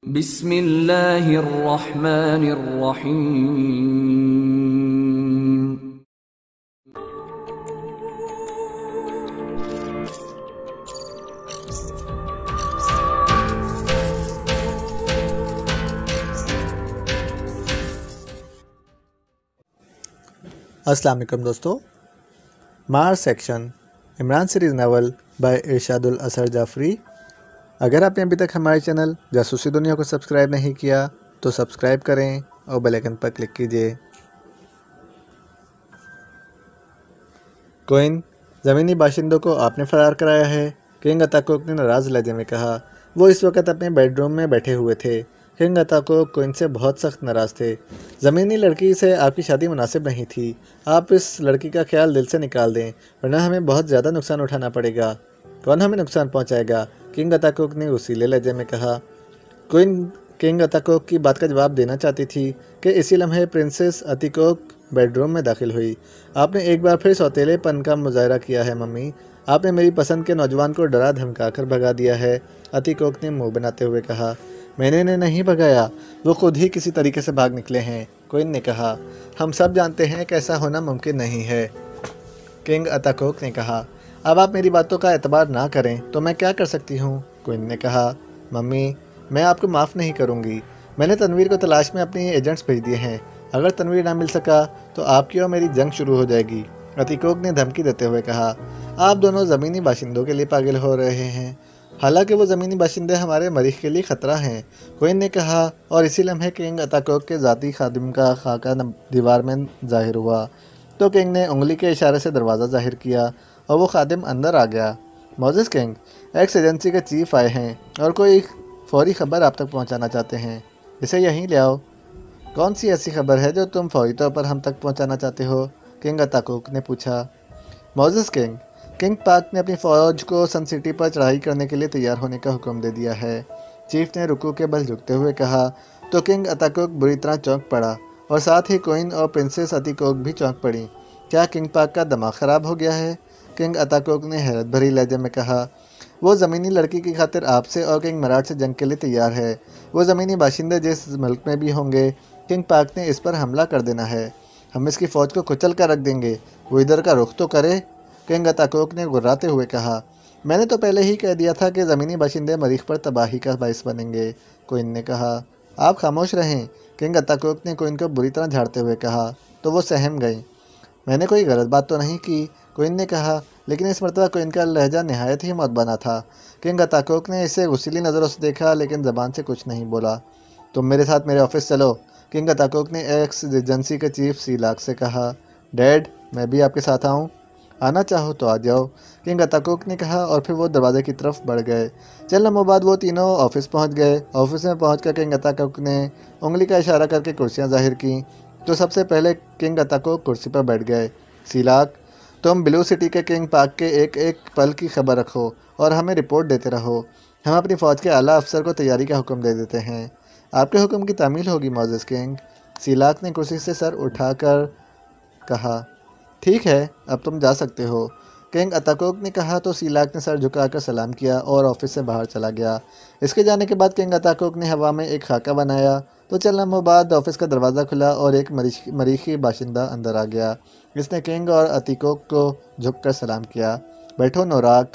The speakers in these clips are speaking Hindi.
बिस्मिल्लाहिर्रहमानिर्रहीम। अस्सलाम वालेकुम दोस्तों। मार section Imran series novel by Irshadul Asar Jafri. अगर आपने अभी तक हमारे चैनल जासूसी दुनिया को सब्सक्राइब नहीं किया तो सब्सक्राइब करें और बेल आइकन पर क्लिक कीजिए। कोइन ज़मीनी बाशिंदों को आपने फ़रार कराया है, किंग अताकोक ने नाराज़ लहजे में कहा। वो इस वक्त अपने बेडरूम में बैठे हुए थे। किंग अताकोक कोइन से बहुत सख्त नाराज़ थे। ज़मीनी लड़की से आपकी शादी मुनासिब नहीं थी। आप इस लड़की का ख्याल दिल से निकाल दें, वरना हमें बहुत ज़्यादा नुकसान उठाना पड़ेगा। कौन हमें नुकसान पहुंचाएगा? किंग अताकोक ने उसीले लहजे में कहा। क्वीन किंग अताकोक की बात का जवाब देना चाहती थी कि इसी लम्हे प्रिंसेस अतिकोक बेडरूम में दाखिल हुई। आपने एक बार फिर सौतेलेपन का मुजाहरा किया है मम्मी। आपने मेरी पसंद के नौजवान को डरा धमका कर भगा दिया है, अतिकोक ने मुंह बनाते हुए कहा। मैंने इन्हें नहीं भगाया, वो खुद ही किसी तरीके से भाग निकले हैं, क्वीन ने कहा। हम सब जानते हैं कि ऐसा होना मुमकिन नहीं है, किंग अताकोक ने कहा। अब आप मेरी बातों का एतबार ना करें तो मैं क्या कर सकती हूँ, क्वीन ने कहा। मम्मी, मैं आपको माफ़ नहीं करूँगी। मैंने तनवीर को तलाश में अपने एजेंट्स भेज दिए हैं। अगर तनवीर ना मिल सका तो आपकी और मेरी जंग शुरू हो जाएगी, अतिकोक ने धमकी देते हुए कहा। आप दोनों ज़मीनी बाशिंदों के लिए पागल हो रहे हैं, हालांकि वो ज़मीनी बाशिंदे हमारे मरीख के लिए ख़तरा हैं, क्वीन ने कहा। और इसी लम्हे किंग अताकोक के ज़ाती खादिम का खाका दीवार में ज़ाहिर हुआ तो किंग ने उंगली के इशारे से दरवाज़ा ज़ाहिर किया और वो खादिम अंदर आ गया। मोजेस किंग, एक्स एजेंसी के चीफ आए हैं और कोई फौरी ख़बर आप तक पहुंचाना चाहते हैं। इसे यहीं ले आओ। कौन सी ऐसी खबर है जो तुम फौरी तौर पर हम तक पहुंचाना चाहते हो, किंग अताकोक ने पूछा। मोजेस किंग, किंग पाक ने अपनी फ़ौज को सन सिटी पर चढ़ाई करने के लिए तैयार होने का हुक्म दे दिया है, चीफ ने रुकू के बल झुकते हुए कहा। तो किंग अताकोक बुरी तरह चौंक पड़ा और साथ ही क्वीन और प्रिंसेस अतिकोक भी चौंक पड़ी। क्या किंग पाक का दिमाग ख़राब हो गया है? किंग अताकोक ने हैरत भरी लहजे में कहा। वो ज़मीनी लड़की की खातिर आपसे और किंग मराठ से जंग के लिए तैयार है। वो ज़मीनी बाशिंदे जिस मुल्क में भी होंगे, किंग पाक ने इस पर हमला कर देना है। हम इसकी फ़ौज को कुचल कर रख देंगे। वो इधर का रुख तो करे, किंग अताकोक ने गुर्राते हुए कहा। मैंने तो पहले ही कह दिया था कि ज़मीनी बाशिंदे मरीख पर तबाही का बाइस बनेंगे, क्वीन ने कहा। आप खामोश रहें, किंग अताकोक ने क्वीन को बुरी तरह झाड़ते हुए कहा। तो वो सहम गई। मैंने कोई गलत बात तो नहीं की, क्वीन ने कहा, लेकिन इस मरतबा क्वीन का लहजा नहायत ही मौतबाना था। किंग अताकोक ने इसे गुस्सीली नज़रों से देखा लेकिन ज़बान से कुछ नहीं बोला। तुम मेरे साथ मेरे ऑफिस चलो, किंग अताकोक ने एक्स एजेंसी के चीफ सीलाक से कहा। डैड, मैं भी आपके साथ आऊँ? आना चाहो तो आ जाओ, किंग अताकोक ने कहा और फिर वो दरवाजे की तरफ बढ़ गए। चल लम्हों बाद वो तीनों ऑफिस पहुंच गए। ऑफिस में पहुंचकर किंग अताकोक ने उंगली का इशारा करके कुर्सियां जाहिर की तो सबसे पहले किंग अताकोक कुर्सी पर बैठ गए। सीलाक, तुम ब्लू सिटी के किंग पाक के एक एक पल की खबर रखो और हमें रिपोर्ट देते रहो। हम अपनी फ़ौज के आला अफसर को तैयारी का हुक्म दे देते हैं। आपके हुक्म की तामील होगी मोजेस किंग, सीलाक ने कुर्सी से सर उठाकर कहा। ठीक है, अब तुम जा सकते हो, किंग अताकोक ने कहा। तो सीलाक ने सर झुकाकर सलाम किया और ऑफिस से बाहर चला गया। इसके जाने के बाद किंग अताकोक ने हवा में एक खाका बनाया तो चंद लम्हों बाद ऑफिस का दरवाज़ा खुला और एक मरीखी बाशिंदा अंदर आ गया। इसने किंग और अतिकोक को झुककर सलाम किया। बैठो नोराक,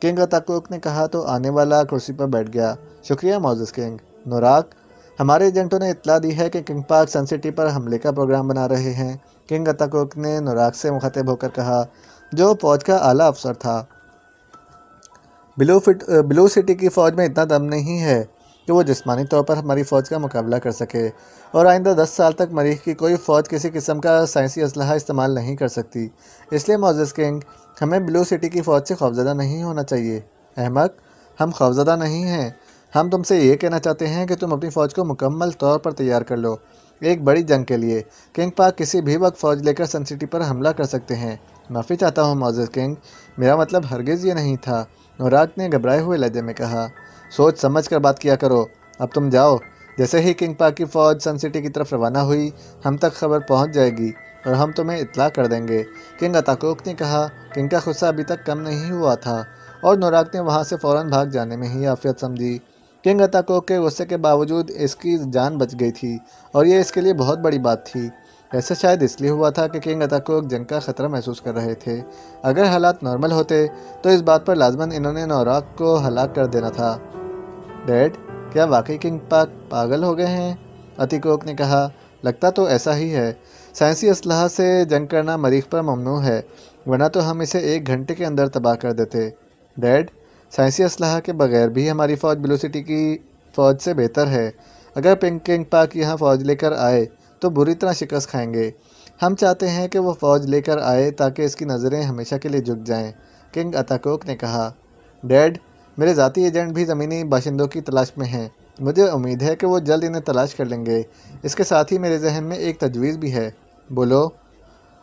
किंग अताकोक ने कहा तो आने वाला कुर्सी पर बैठ गया। शुक्रिया मोजेस किंग। नोराक, हमारे एजेंटों ने इत्तला दी है कि किंग पाक सन सिटी पर हमले का प्रोग्राम बना रहे हैं, किंग अताकोक ने नोराक से मुखातिब होकर कहा, जो फौज का आला अफसर था। ब्लू सिटी की फ़ौज में इतना दम नहीं है कि वो जिस्मानी तौर पर हमारी फ़ौज का मुकाबला कर सके और आइंदा 10 साल तक मरीख की कोई फ़ौज किसी किस्म का साइंसी असलहा इस्तेमाल नहीं कर सकती। इसलिए मोजेस किंग, हमें ब्लू सिटी की फ़ौज से खौफज़दा नहीं होना चाहिए। अहमक, हम खौफज़दा नहीं हैं। हम तुमसे ये कहना चाहते हैं कि तुम अपनी फ़ौज को मुकम्मल तौर पर तैयार कर लो एक बड़ी जंग के लिए। किंग पाक किसी भी वक्त फ़ौज लेकर सन सिटी पर हमला कर सकते हैं। माफ़ी चाहता हूँ मोजेस किंग, मेरा मतलब हरगिज़ ये नहीं था, नोराक ने घबराए हुए लहजे में कहा। सोच समझ कर बात किया करो। अब तुम जाओ। जैसे ही किंग पाक की फ़ौज सन सिटी की तरफ रवाना हुई, हम तक खबर पहुंच जाएगी और हम तुम्हें इत्तला कर देंगे, किंग अताकोक ने कहा। किंग का गुस्सा अभी तक कम नहीं हुआ था और नोराक ने वहां से फ़ौरन भाग जाने में ही आफियत समझी। किंग अताकोक के गुस्से के बावजूद इसकी जान बच गई थी और ये इसके लिए बहुत बड़ी बात थी। ऐसा शायद इसलिए हुआ था कि किंग अताकोक जंग का खतरा महसूस कर रहे थे। अगर हालात नॉर्मल होते तो इस बात पर लाजमन इन्होंने नौराक को हलाक कर देना था। डैड, क्या वाकई किंग पागल हो गए हैं? अतिकोक ने कहा। लगता तो ऐसा ही है। साइंसी असलहा से जंग करना मरीख पर ममनू है, वरना तो हम इसे 1 घंटे के अंदर तबाह कर देते। डैड, साइंसी असलहा के बगैर भी हमारी फ़ौज ब्लू सिटी की फ़ौज से बेहतर है। अगर किंग पाक यहाँ फ़ौज लेकर आए तो बुरी तरह शिकस्त खाएंगे। हम चाहते हैं कि वो फ़ौज लेकर आए ताकि इसकी नज़रें हमेशा के लिए झुक जाएं। किंग अताकोक ने कहा। डैड, मेरे ज़ाती एजेंट भी ज़मीनी बाशिंदों की तलाश में हैं। मुझे उम्मीद है कि वो जल्द इन्हें तलाश कर लेंगे। इसके साथ ही मेरे जहन में एक तजवीज़ भी है। बोलो।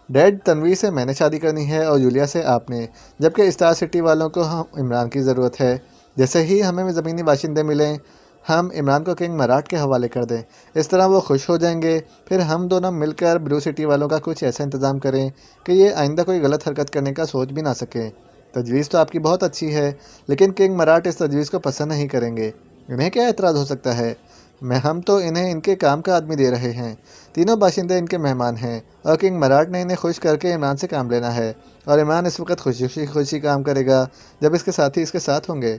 डैड, तनवीर से मैंने शादी करनी है और जूलिया से आपने, जबकि स्टार सिटी वालों को हम इमरान की ज़रूरत है। जैसे ही हमें ज़मीनी बाशिंदे मिलें, हम इमरान को किंग मराठ के हवाले कर दें। इस तरह वो खुश हो जाएंगे। फिर हम दोनों मिलकर ब्लू सिटी वालों का कुछ ऐसा इंतज़ाम करें कि ये आइंदा कोई गलत हरकत करने का सोच भी ना सकें। तजवीज़ तो आपकी बहुत अच्छी है, लेकिन किंग मराठ इस तजवीज़ को पसंद नहीं करेंगे। इन्हें क्या एतराज़ हो सकता है? हम तो इन्हें इनके काम का आदमी दे रहे हैं। तीनों बाशिंदे इनके मेहमान हैं और किंग मराठ ने इन्हें खुश करके इमरान से काम लेना है। और इमरान इस वक्त खुशी खुशी काम करेगा जब इसके साथी इसके साथ होंगे।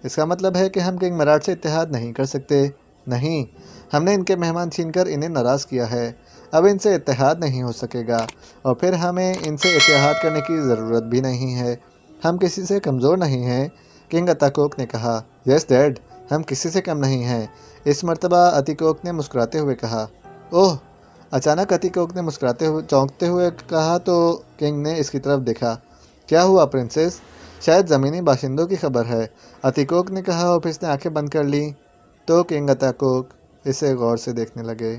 इसका मतलब है कि हम किंग मराठ से इत्तेहाद नहीं कर सकते। नहीं, हमने इनके मेहमान छीनकर इन्हें नाराज़ किया है। अब इनसे इत्तेहाद नहीं हो सकेगा और फिर हमें इनसे इत्तेहाद करने की ज़रूरत भी नहीं है। हम किसी से कमज़ोर नहीं हैं। किंग अताकोक ने कहा। यस डैड, हम किसी से कम नहीं हैं। इस मर्तबा अतिकोक ने मुस्कुराते हुए कहा। ओह! अचानक अतिकोक ने मुस्कुराते हुए चौंकते हुए कहा तो किंग ने इसकी तरफ देखा। क्या हुआ प्रिंसेस? शायद ज़मीनी बाशिंदों की खबर है, अतिकोक ने कहा और फिर इसने आंखें बंद कर ली। तो किंग अताकोक इसे गौर से देखने लगे।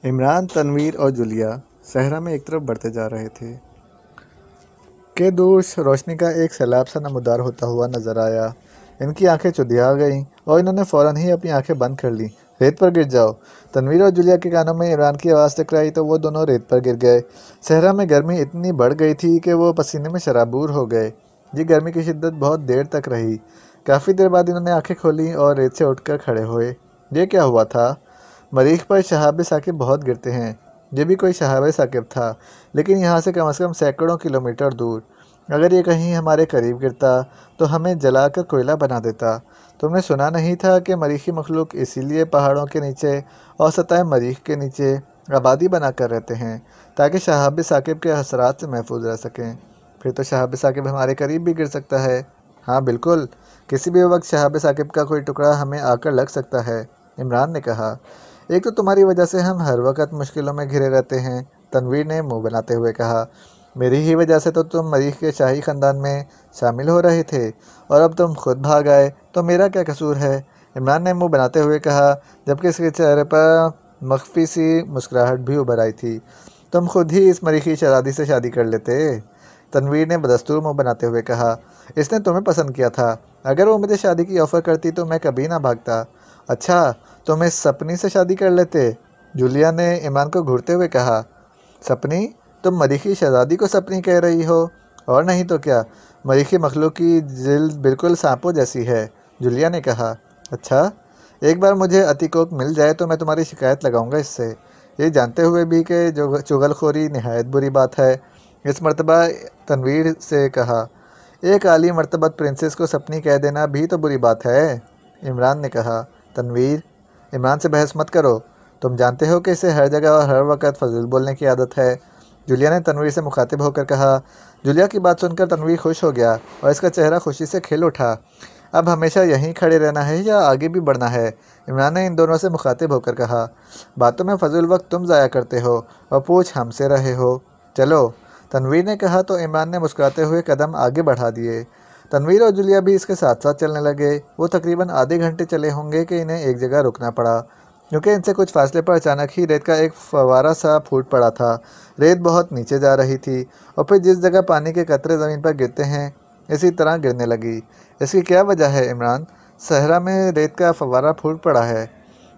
इमरान, तनवीर और जूलिया सहरा में एक तरफ बढ़ते जा रहे थे कि दूर रोशनी का एक सैलाब सा नमूदार होता हुआ नजर आया। इनकी आंखें चुदिया गईं और इन्होंने फ़ौरन ही अपनी आंखें बंद कर लीं। रेत पर गिर जाओ। तनवीर और जूलिया के कानों में इमरान की आवाज़ टकराई तो वो दोनों रेत पर गिर गए। सहरा में गर्मी इतनी बढ़ गई थी कि वो पसीने में शराबूर हो गए। ये गर्मी की शिद्दत बहुत देर तक रही। काफ़ी देर बाद इन्होंने आंखें खोली और रेत से उठकर खड़े हुए। ये क्या हुआ था? मरीख पर शहाब साकिब बहुत गिरते हैं। ये भी कोई शहाब साकिब था, लेकिन यहाँ से कम सैकड़ों किलोमीटर दूर। अगर ये कहीं हमारे करीब गिरता तो हमें जलाकर कोयला बना देता। तुमने सुना नहीं था कि मरीखी मखलूक इसीलिए पहाड़ों के नीचे और सतह मरीख के नीचे आबादी बना कर रहते हैं ताकि शहाब साकिब के असरात से महफूज रह सकें। फिर तो शहाब साकिब हमारे करीब भी गिर सकता है। हाँ बिल्कुल, किसी भी वक्त शहाब साकिब का कोई टुकड़ा हमें आकर लग सकता है, इमरान ने कहा। एक तो तुम्हारी वजह से हम हर वक्त मुश्किलों में घिरे रहते हैं, तनवीर ने मुंह बनाते हुए कहा। मेरी ही वजह से तो तुम मरीख के शाही ख़ानदान में शामिल हो रहे थे और अब तुम खुद भाग आए, तो मेरा क्या कसूर है? इमरान ने मुंह बनाते हुए कहा, जबकि इसके चेहरे पर मख्फी सी मुस्कुराहट भी उभर आई थी। तुम खुद ही इस मरीखी शरादी से शादी कर लेते, तनवीर ने बदस्तूर मुंह बनाते हुए कहा। इसने तुम्हें पसंद किया था। अगर वो मुझे शादी की ऑफ़र करती तो मैं कभी ना भागता। अच्छा, तुम इस सपनी से शादी कर लेते, जूलिया ने इमरान को घूरते हुए कहा। सपनी? तुम मरीखी शहजादी को सपनी कह रही हो? और नहीं तो क्या, मरीखी मखलूक की जिल्द बिल्कुल सांपों जैसी है, जूलिया ने कहा। अच्छा, एक बार मुझे अतिकोक मिल जाए तो मैं तुम्हारी शिकायत लगाऊंगा इससे, ये जानते हुए भी कि जो चुगलखोरी नहायत बुरी बात है, इस मर्तबा तनवीर से कहा। एक आली मर्तबत प्रिंसेस को सपनी कह देना भी तो बुरी बात है, इमरान ने कहा। तनवीर, इमरान से बहस मत करो, तुम जानते हो कि इसे हर जगह और हर वक्त फजूल बोलने की आदत है, जूलिया ने तनवीर से मुखातिब होकर कहा। जूलिया की बात सुनकर तनवीर खुश हो गया और इसका चेहरा खुशी से खिल उठा। अब हमेशा यहीं खड़े रहना है या आगे भी बढ़ना है, इमरान ने इन दोनों से मुखातिब होकर कहा। बातों में फजूल वक्त तुम ज़ाया करते हो और पूछ हमसे रहे हो। चलो, तनवीर ने कहा तो इमरान ने मुस्कुराते हुए कदम आगे बढ़ा दिए। तनवीर और जूलिया भी इसके साथ साथ चलने लगे। वो तकरीबन आधे घंटे चले होंगे कि इन्हें एक जगह रुकना पड़ा, क्योंकि इनसे कुछ फासले पर अचानक ही रेत का एक फवारा सा फूट पड़ा था। रेत बहुत नीचे जा रही थी और फिर जिस जगह पानी के कतरे ज़मीन पर गिरते हैं इसी तरह गिरने लगी। इसकी क्या वजह है इमरान? सहरा में रेत का फवारा फूट पड़ा है।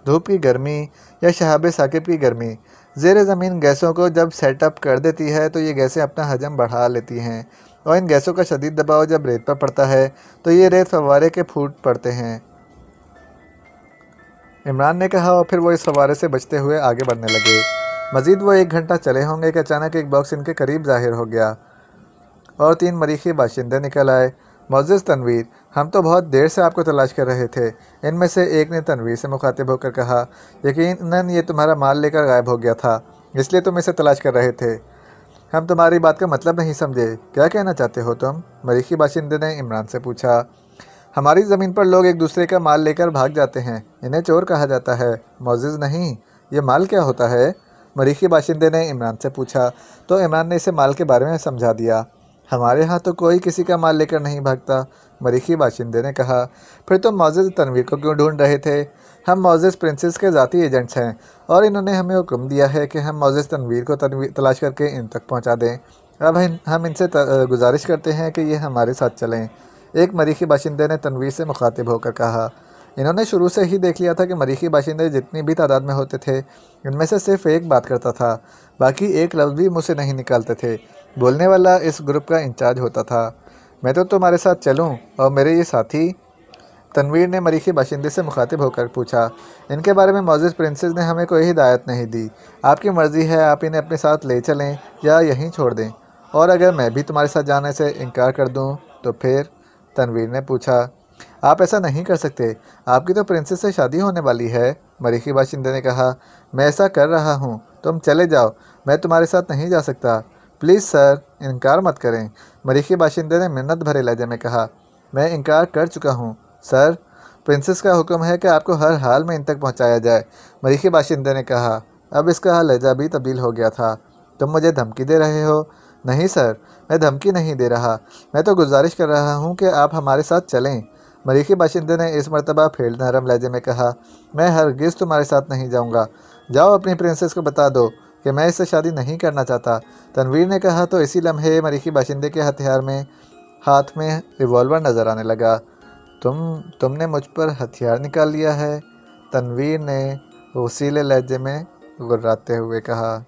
धूप की गर्मी या शहाब साकिब की गर्मी ज़ेर ज़मीन गैसों को जब सेटअप कर देती है तो ये गैसें अपना हजम बढ़ा लेती हैं। और इन गैसों का शदीद दबाव जब रेत पर पड़ता है तो ये रेत फव्वारे के फूट पड़ते हैं, इमरान ने कहा, और फिर वो इस फव्वारे से बचते हुए आगे बढ़ने लगे। मजीद वो 1 घंटा चले होंगे कि अचानक एक बॉक्स इनके करीब जाहिर हो गया और 3 मरीखी बाशिंदे निकल आए। मोअज़्ज़िज़ तनवीर, हम तो बहुत देर से आपको तलाश कर रहे थे। इनमें से एक ने तनवीर से मुखातिब होकर कहा, यकीनन ये तुम्हारा माल लेकर गायब हो गया था, इसलिए तुम इसे तलाश कर रहे थे। हम तुम्हारी बात का मतलब नहीं समझे, क्या कहना चाहते हो तुम? मरीखी बाशिंदे ने इमरान से पूछा। हमारी ज़मीन पर लोग एक दूसरे का माल लेकर भाग जाते हैं, इन्हें चोर कहा जाता है, मोअज़्ज़िज़ नहीं। ये माल क्या होता है? मरीखी बाशिंदे ने इमरान से पूछा तो इमरान ने इसे माल के बारे में समझा दिया। हमारे यहाँ तो कोई किसी का माल लेकर नहीं भागता, मरीखी बाशिंदे ने कहा। फिर तुम मोअज़्ज़िज़ तनवीर को क्यों ढूंढ रहे थे? हम मोअज़्ज़िज़ प्रिंसेस के ज़ाती एजेंट्स हैं और इन्होंने हमें हुक्म दिया है कि हम मोअज़्ज़िज़ तनवीर को तलाश करके इन तक पहुँचा दें। अब हम इनसे गुजारिश करते हैं कि ये हमारे साथ चलें, एक मरीखी बाशिंदे ने तनवीर से मुखातिब होकर कहा। इन्होंने शुरू से ही देख लिया था कि मरीखी बाशिंदे जितनी भी तादाद में होते थे, इनमें से सिर्फ एक बात करता था, बाकी एक लफ्ज़ भी मुँह से नहीं निकालते थे। बोलने वाला इस ग्रुप का इंचार्ज होता था। मैं तो तुम्हारे साथ चलूं और मेरे ये साथी? तनवीर ने मरीखी बाशिंदे से मुखातिब होकर पूछा। इनके बारे में मोअज़्ज़िज़ प्रिंसेस ने हमें कोई हिदायत नहीं दी। आपकी मर्ज़ी है, आप इन्हें अपने साथ ले चलें या यहीं छोड़ दें। और अगर मैं भी तुम्हारे साथ जाने से इनकार कर दूं तो फिर? तनवीर ने पूछा। आप ऐसा नहीं कर सकते, आपकी तो प्रिंसेस से शादी होने वाली है, मरीखी बाशिंदे ने कहा। मैं ऐसा कर रहा हूँ, तुम चले जाओ, मैं तुम्हारे साथ नहीं जा सकता। प्लीज़ सर, इनकार मत करें, मरीखी बाशिंदे ने मिन्नत भरे लहजे में कहा। मैं इनकार कर चुका हूँ सर, प्रिंसेस का हुक्म है कि आपको हर हाल में इन तक पहुँचाया जाए, मरीखी बाशिंदे ने कहा। अब इसका लहजा भी तब्दील हो गया था। तुम मुझे धमकी दे रहे हो? नहीं सर, मैं धमकी नहीं दे रहा, मैं तो गुजारिश कर रहा हूँ कि आप हमारे साथ चलें, मरीखी बाशिंदे ने इस मरतबा फेल नरम लहजे में कहा। मैं हरगिज़ तुम्हारे साथ नहीं जाऊँगा, जाओ अपनी प्रिंसेस को बता दो कि मैं इससे शादी नहीं करना चाहता, तनवीर ने कहा। तो इसी लम्हे मरीखी बाशिंदे के हथियार में हाथ में रिवॉल्वर नज़र आने लगा। तुमने मुझ पर हथियार निकाल लिया है, तनवीर ने वसीले लहजे में गुर्राते हुए कहा।